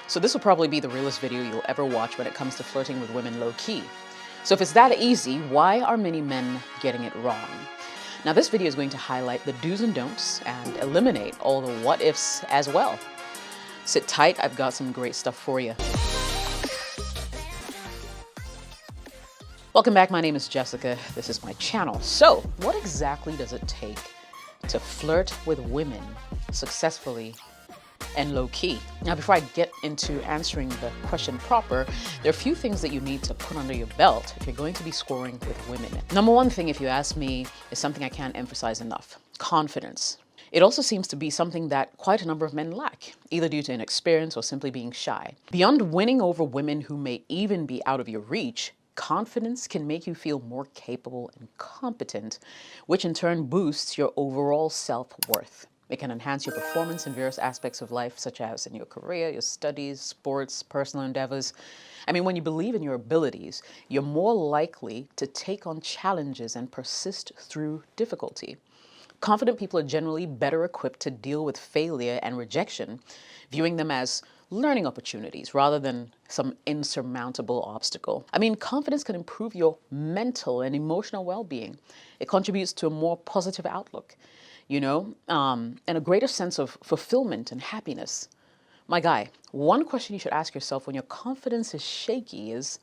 So this will probably be the realest video you'll ever watch when it comes to flirting with women low-key. So if it's that easy, why are many men getting it wrong? Now this video is going to highlight the do's and don'ts and eliminate all the what ifs as well. Sit tight, I've got some great stuff for you. Welcome back, my name is Jessica. This is my channel. So what exactly does it take to flirt with women successfully and low-key? Now, before I get into answering the question proper, there are a few things that you need to put under your belt if you're going to be scoring with women. Number one thing, if you ask me, is something I can't emphasize enough: confidence. It also seems to be something that quite a number of men lack, either due to inexperience or simply being shy. Beyond winning over women who may even be out of your reach, confidence can make you feel more capable and competent, which in turn boosts your overall self-worth. It can enhance your performance in various aspects of life, such as in your career, your studies, sports, personal endeavors. I mean, when you believe in your abilities, you're more likely to take on challenges and persist through difficulty. Confident people are generally better equipped to deal with failure and rejection, viewing them as learning opportunities rather than some insurmountable obstacle. I mean, confidence can improve your mental and emotional well-being. It contributes to a more positive outlook, and a greater sense of fulfillment and happiness. My guy, one question you should ask yourself when your confidence is shaky is,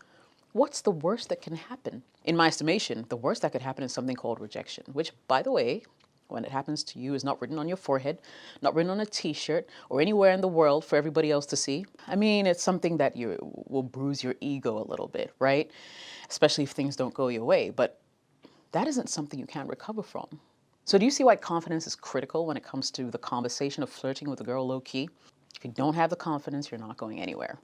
what's the worst that can happen? In my estimation, the worst that could happen is something called rejection, which, by the way, when it happens to you, is not written on your forehead, not written on a t-shirt or anywhere in the world for everybody else to see. I mean, it's something that will bruise your ego a little bit, right? Especially if things don't go your way, but that isn't something you can't recover from. So do you see why confidence is critical when it comes to the conversation of flirting with a girl low-key? If you don't have the confidence, you're not going anywhere.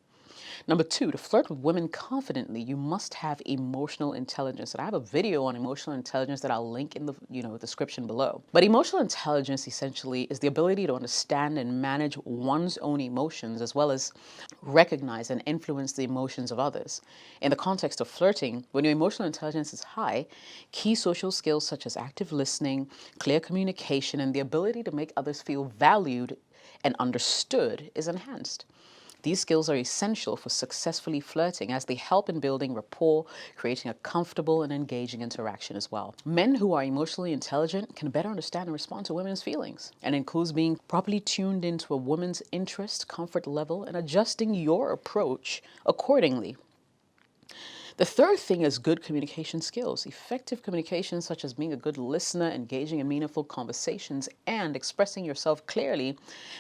Number two, to flirt with women confidently, you must have emotional intelligence. And I have a video on emotional intelligence that I'll link in the description below. But emotional intelligence essentially is the ability to understand and manage one's own emotions, as well as recognize and influence the emotions of others. In the context of flirting, when your emotional intelligence is high, key social skills such as active listening, clear communication, and the ability to make others feel valued and understood is enhanced. These skills are essential for successfully flirting, as they help in building rapport, creating a comfortable and engaging interaction as well. Men who are emotionally intelligent can better understand and respond to women's feelings, and includes being properly tuned into a woman's interest, comfort level, and adjusting your approach accordingly. The third thing is good communication skills. Effective communication, such as being a good listener, engaging in meaningful conversations, and expressing yourself clearly,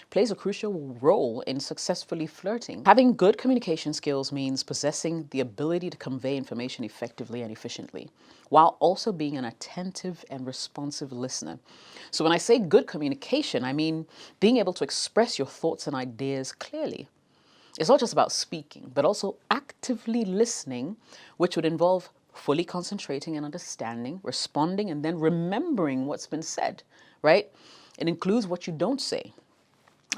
plays a crucial role in successfully flirting. Having good communication skills means possessing the ability to convey information effectively and efficiently, while also being an attentive and responsive listener. So when I say good communication, I mean being able to express your thoughts and ideas clearly. It's not just about speaking, but also actively listening, which would involve fully concentrating and understanding, responding, and then remembering what's been said, right? It includes what you don't say,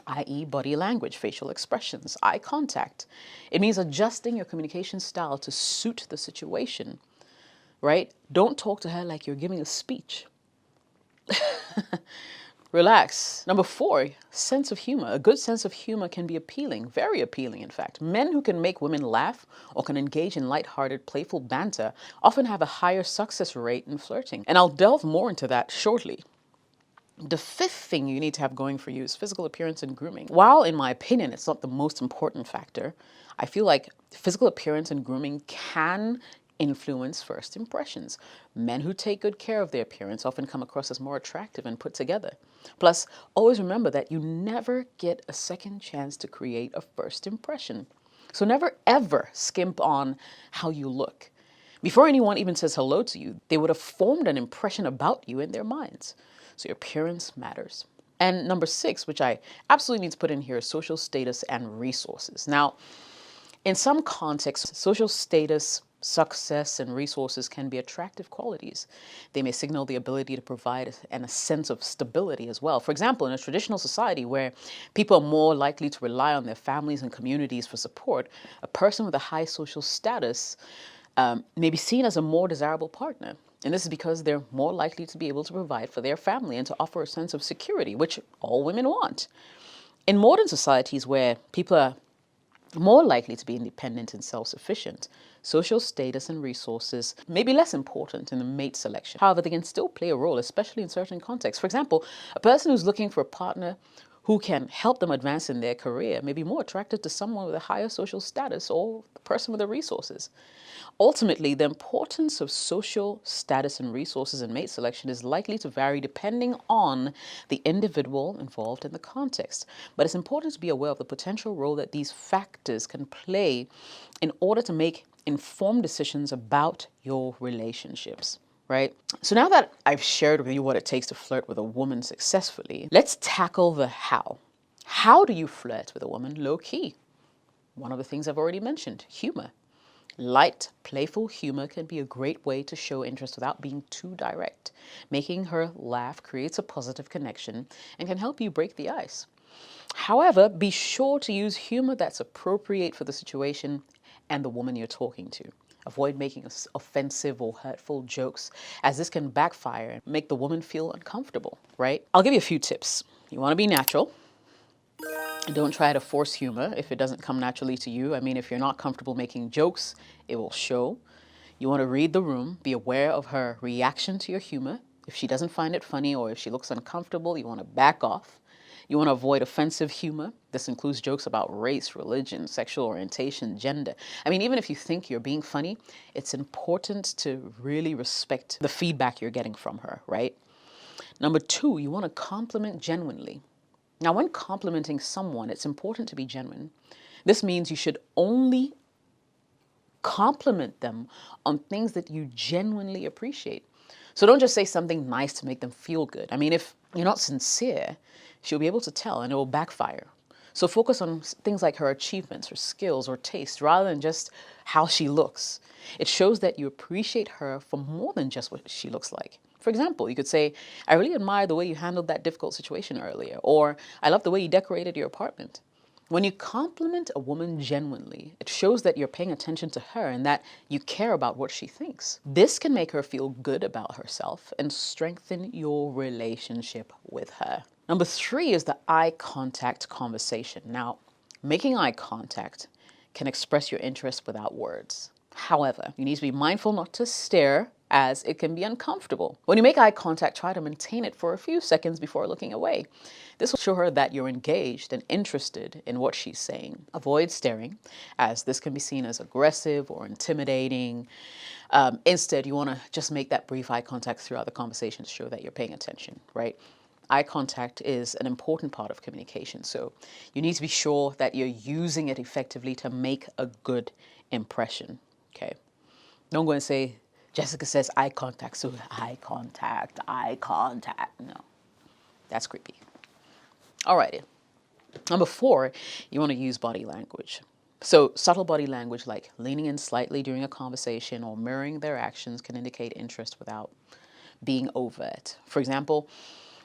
i.e. body language, facial expressions, eye contact. It means adjusting your communication style to suit the situation, right? Don't talk to her like you're giving a speech. Relax. Number four, sense of humor. A good sense of humor can be appealing, very appealing, in fact. Men who can make women laugh or can engage in lighthearted, playful banter often have a higher success rate in flirting. And I'll delve more into that shortly. The fifth thing you need to have going for you is physical appearance and grooming. While, in my opinion, it's not the most important factor, I feel like physical appearance and grooming can influence first impressions. Men who take good care of their appearance often come across as more attractive and put together. Plus, always remember that you never get a second chance to create a first impression. So never ever skimp on how you look. Before anyone even says hello to you, they would have formed an impression about you in their minds. So your appearance matters. And number six, which I absolutely need to put in here, is social status and resources. Now, in some contexts, social status, success, and resources can be attractive qualities. They may signal the ability to provide and a sense of stability as well. For example, in a traditional society where people are more likely to rely on their families and communities for support, a person with a high social status may be seen as a more desirable partner. And this is because they're more likely to be able to provide for their family and to offer a sense of security, which all women want. In modern societies where people are more likely to be independent and self-sufficient. Social status and resources may be less important in the mate selection. However, they can still play a role, especially in certain contexts. For example, a person who's looking for a partner who can help them advance in their career may be more attracted to someone with a higher social status or the person with the resources. Ultimately, the importance of social status and resources in mate selection is likely to vary depending on the individual involved in the context. But it's important to be aware of the potential role that these factors can play in order to make informed decisions about your relationships. Right? So now that I've shared with you what it takes to flirt with a woman successfully, let's tackle the how. How do you flirt with a woman low key? One of the things I've already mentioned, humor. Light, playful humor can be a great way to show interest without being too direct. Making her laugh creates a positive connection and can help you break the ice. However, be sure to use humor that's appropriate for the situation and the woman you're talking to. Avoid making offensive or hurtful jokes, as this can backfire and make the woman feel uncomfortable, right? I'll give you a few tips. You want to be natural. Don't try to force humor if it doesn't come naturally to you. I mean, if you're not comfortable making jokes, it will show. You want to read the room, be aware of her reaction to your humor. If she doesn't find it funny or if she looks uncomfortable, you want to back off. You want to avoid offensive humor. This includes jokes about race, religion, sexual orientation, gender. I mean, even if you think you're being funny, it's important to really respect the feedback you're getting from her, right? Number two, you want to compliment genuinely. Now, when complimenting someone, it's important to be genuine. This means you should only compliment them on things that you genuinely appreciate. So don't just say something nice to make them feel good. I mean, if you're not sincere, she'll be able to tell and it will backfire. So focus on things like her achievements, her skills, or tastes, rather than just how she looks. It shows that you appreciate her for more than just what she looks like. For example, you could say, I really admire the way you handled that difficult situation earlier, or I love the way you decorated your apartment. When you compliment a woman genuinely, it shows that you're paying attention to her and that you care about what she thinks. This can make her feel good about herself and strengthen your relationship with her. Number three is the eye contact conversation. Now, making eye contact can express your interest without words. However, you need to be mindful not to stare, as it can be uncomfortable. When you make eye contact, try to maintain it for a few seconds before looking away. This will show her that you're engaged and interested in what she's saying. Avoid staring, as this can be seen as aggressive or intimidating. Instead, you want to just make that brief eye contact throughout the conversation to show that you're paying attention, right? Eye contact is an important part of communication, so you need to be sure that you're using it effectively to make a good impression, okay? Don't go and say, Jessica says eye contact, so eye contact, eye contact. No, that's creepy. Alrighty. Number four, you want to use body language. So subtle body language like leaning in slightly during a conversation or mirroring their actions can indicate interest without being overt. For example,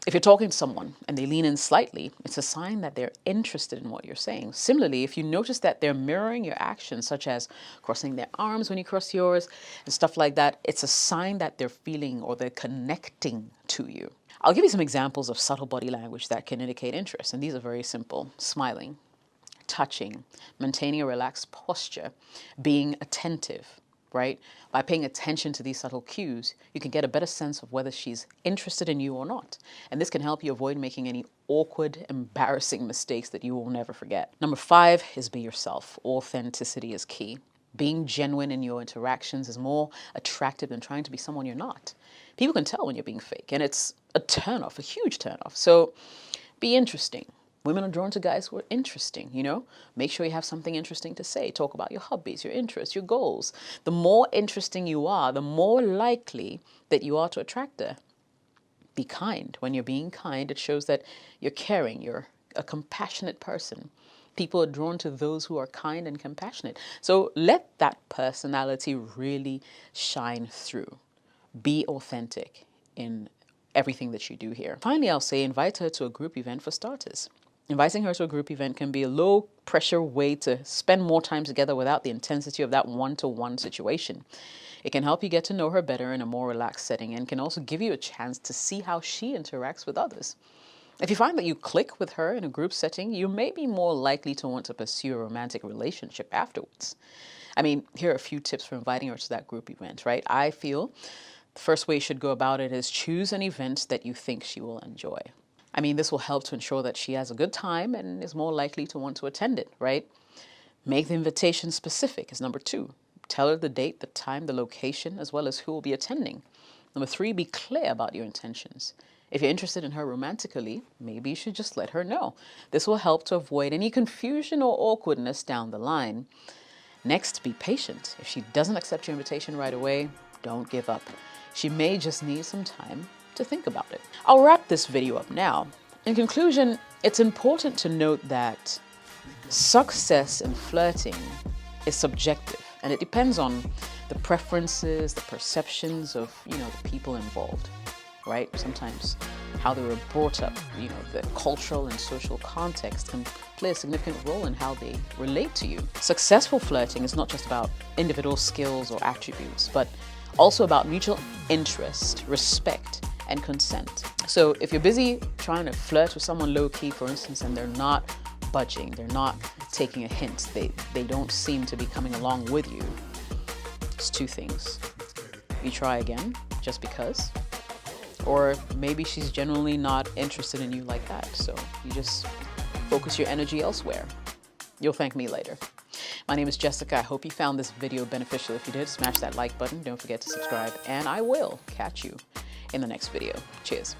if you're talking to someone and they lean in slightly, it's a sign that they're interested in what you're saying. Similarly, if you notice that they're mirroring your actions, such as crossing their arms when you cross yours and stuff like that, it's a sign that they're feeling or they're connecting to you. I'll give you some examples of subtle body language that can indicate interest, and these are very simple. Smiling, touching, maintaining a relaxed posture, being attentive, right? By paying attention to these subtle cues, you can get a better sense of whether she's interested in you or not. And this can help you avoid making any awkward, embarrassing mistakes that you will never forget. Number five is be yourself. Authenticity is key. Being genuine in your interactions is more attractive than trying to be someone you're not. People can tell when you're being fake, and it's a turnoff, a huge turnoff. So be interesting. Women are drawn to guys who are interesting, you know? Make sure you have something interesting to say. Talk about your hobbies, your interests, your goals. The more interesting you are, the more likely that you are to attract her. Be kind. When you're being kind, it shows that you're caring, you're a compassionate person. People are drawn to those who are kind and compassionate. So let that personality really shine through. Be authentic in everything that you do here. Finally, I'll say invite her to a group event for starters. Inviting her to a group event can be a low pressure way to spend more time together without the intensity of that one-to-one situation. It can help you get to know her better in a more relaxed setting and can also give you a chance to see how she interacts with others. If you find that you click with her in a group setting, you may be more likely to want to pursue a romantic relationship afterwards. I mean, here are a few tips for inviting her to that group event, right? I feel the first way you should go about it is choose an event that you think she will enjoy. I mean, this will help to ensure that she has a good time and is more likely to want to attend it, right? Make the invitation specific is number 2. Tell her the date, the time, the location, as well as who will be attending. Number 3, be clear about your intentions. If you're interested in her romantically, maybe you should just let her know. This will help to avoid any confusion or awkwardness down the line. Next, be patient. If she doesn't accept your invitation right away, don't give up. She may just need some time to think about it. I'll wrap this video up now. In conclusion, it's important to note that success in flirting is subjective, and it depends on the preferences, the perceptions of, the people involved, right? Sometimes how they were brought up, the cultural and social context can play a significant role in how they relate to you. Successful flirting is not just about individual skills or attributes, but also about mutual interest, respect, and consent. So if you're busy trying to flirt with someone low-key, for instance, and they're not budging, they're not taking a hint, they don't seem to be coming along with you, it's 2 things. You try again, just because, or maybe she's genuinely not interested in you like that, so you just focus your energy elsewhere. You'll thank me later. My name is Jessica. I hope you found this video beneficial. If you did, smash that like button. Don't forget to subscribe, and I will catch you in the next video. Cheers.